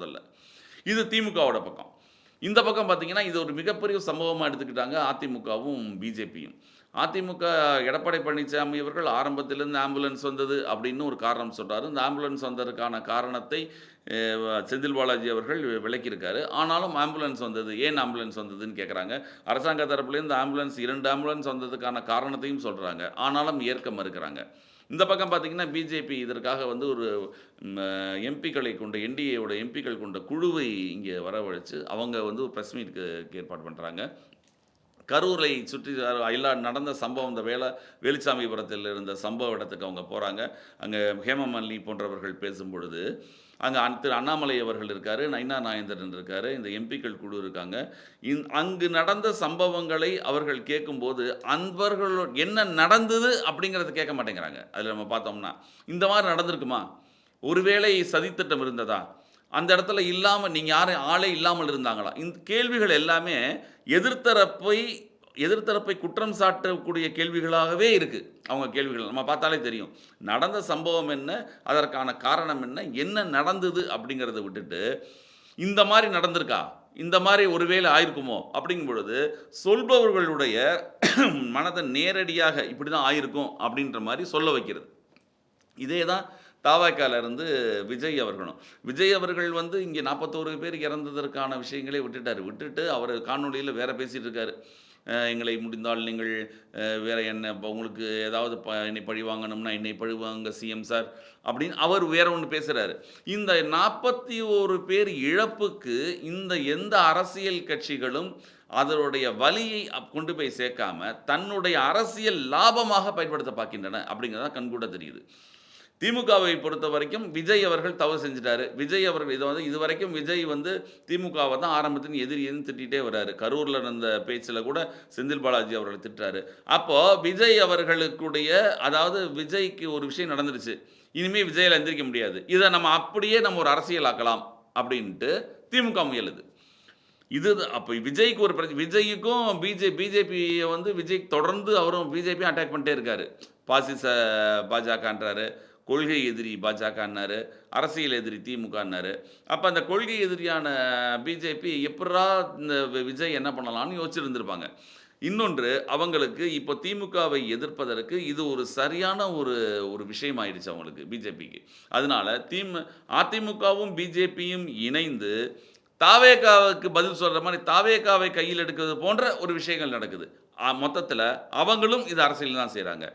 முதல்ல. இது திமுகவோட பக்கம். இந்த பக்கம் பார்த்தீங்கன்னா, இது ஒரு மிகப்பெரிய சம்பவமா எடுத்துக்கிட்டாங்க அதிமுகவும், பிஜேபியும். அதிமுக எடப்பாடி பழனிசாமி அவர்கள் ஆரம்பத்திலிருந்து ஆம்புலன்ஸ் வந்தது அப்படின்னு ஒரு காரணம் சொல்றாரு. இந்த ஆம்புலன்ஸ் வந்ததற்கான காரணத்தை செந்தில் பாலாஜி அவர்கள் விளக்கியிருக்காரு. ஆனாலும் ஆம்புலன்ஸ் வந்தது. ஏன் ஆம்புலன்ஸ் வந்ததுன்னு கேட்குறாங்க. அரசாங்க தரப்புலேருந்து ஆம்புலன்ஸ் 2 ஆம்புலன்ஸ் வந்ததுக்கான காரணத்தையும் சொல்றாங்க. ஆனாலும் ஏற்க மறுக்கிறாங்க. இந்த பக்கம் பார்த்தீங்கன்னா, பிஜேபி இதற்காக வந்து ஒரு எம்பிக்களை கொண்ட என்டிஏவோட எம்பிக்கள் கொண்ட குழுவை இங்கே வரவழைச்சு, அவங்க வந்து ஒரு பிரஸ் மீட்க்கு ஏற்பாடு பண்றாங்க. கரூரை சுற்றி எல்லா நடந்த சம்பவம் இந்த வேலுச்சாமிபுரத்தில் இருந்த சம்பவ இடத்துக்கு அவங்க போறாங்க. அங்க ஹேமமாலினி போன்றவர்கள் பேசும்பொழுது, அங்க திரு அண்ணாமலை அவர்கள் இருக்காரு, நயினா நாகேந்திரன் இருக்காரு, இந்த எம்பிக்கள் குழு இருக்காங்க. அங்கு நடந்த சம்பவங்களை அவர்கள் கேட்கும்போது, அன்பர்கள் என்ன நடந்தது அப்படிங்கிறத கேட்க மாட்டேங்கிறாங்க. அதில நம்ம பார்த்தோம்னா, இந்த மாரி நடந்திருக்குமா? ஒருவேளை சதித்திட்டம் இருந்ததா? அந்த இடத்துல இல்லாம நீங்க யாரும் ஆளே இல்லாமல் இருந்தாங்களா? இந்த கேள்விகள் எல்லாமே எதிர்த்தரப்பை எதிர்த்தரப்பை குற்றம் சாட்டக்கூடிய கேள்விகளாகவே இருக்கு. அவங்க கேள்விகள் நம்ம பார்த்தாலே தெரியும். நடந்த சம்பவம் என்ன? அதற்கான காரணம் என்ன? என்ன நடந்தது? அப்படிங்கிறத விட்டுட்டு, இந்த மாரி நடந்திருக்கா? இந்த மாரி ஒருவேளை ஆயிருக்குமோ? அப்படிங்கும் பொழுது, சொல்பவர்களுடைய மனத நேரடியாக இப்படிதான் ஆயிருக்கும் அப்படின்ற மாரி சொல்ல வைக்கிறது. இதே தான் தவேகால இருந்து விஜய் அவர்களும். விஜய் அவர்கள் வந்து இங்கே 41 பேர் இறந்ததற்கான விஷயங்களே விட்டுட்டாரு. விட்டுட்டு அவரு காணொளியில வேற பேசிட்டு இருக்காரு. எங்களை முடிந்தால் நீங்கள் வேற என்ன உங்களுக்கு ஏதாவது என்னை பழி வாங்கணும்னா என்னை பழி வாங்க சிஎம் சார் அப்படின்னு அவர் வேற ஒண்ணு பேசுறாரு. இந்த 41 பேர் இழப்புக்கு இந்த எந்த அரசியல் கட்சிகளும் அதனுடைய வலியை கொண்டு போய் சேர்க்காம, தன்னுடைய அரசியல் லாபமாக பயன்படுத்த பார்க்கின்றன அப்படிங்கிறது தான் கண்கூட தெரியுது. திமுகவை பொறுத்தவரைக்கும் விஜய் அவர்கள் தவறு செஞ்சுட்டாரு. விஜய் அவர்கள் இத வந்து இதுவரைக்கும் விஜய் வந்து திமுகவ தான் ஆரம்பத்தில எதிரின்னு திட்டிட்டே வராரு. கரூர்ல நடந்த பேச்சுல கூட செந்தில் பாலாஜி அவர்கள திட்டுறாரு. அப்போ விஜய் அவர்களுக்குடைய அதாவது விஜய்க்கு ஒரு விஷயம் நடந்துருச்சு. இனிமே விஜயால எந்திரிக்க முடியாது. இத நம்ம அப்படியே நம்ம ஒரு அரசியலாக்கலாம் அப்படின்ட்டு திமுக முயலுது. இது அப்ப விஜய்க்கு ஒரு விஜய்க்கும் பிஜேபிய வந்து விஜய் தொடர்ந்து அவரும் பிஜேபியும் அட்டாக் பண்ணிட்டே இருக்காரு. பாசிச பாஜகன்றாரு. கொள்கை எதிரி பாஜகன்னாரு, அரசியல் எதிரி திமுகன்னாரு. அப்ப அந்த கொள்கை எதிரியான பிஜேபி எப்புட்றா இந்த விஜய் என்ன பண்ணலாம்னு யோசிச்சிருந்திருப்பாங்க. இன்னொன்று அவங்களுக்கு இப்போ திமுகவை எதிர்ப்பதற்கு இது ஒரு சரியான ஒரு விஷயம் ஆயிடுச்சு அவங்களுக்கு பிஜேபிக்கு. அதனால அதிமுகவும், பிஜேபியும் இணைந்து தாவேகாவுக்கு பதில் சொல்ற மாரி தாவேகாவை கையில் எடுக்கிறது போன்ற ஒரு விஷயங்கள் நடக்குது. மொத்தத்தில அவங்களும் இது அரசியல் தான் செய்றாங்க.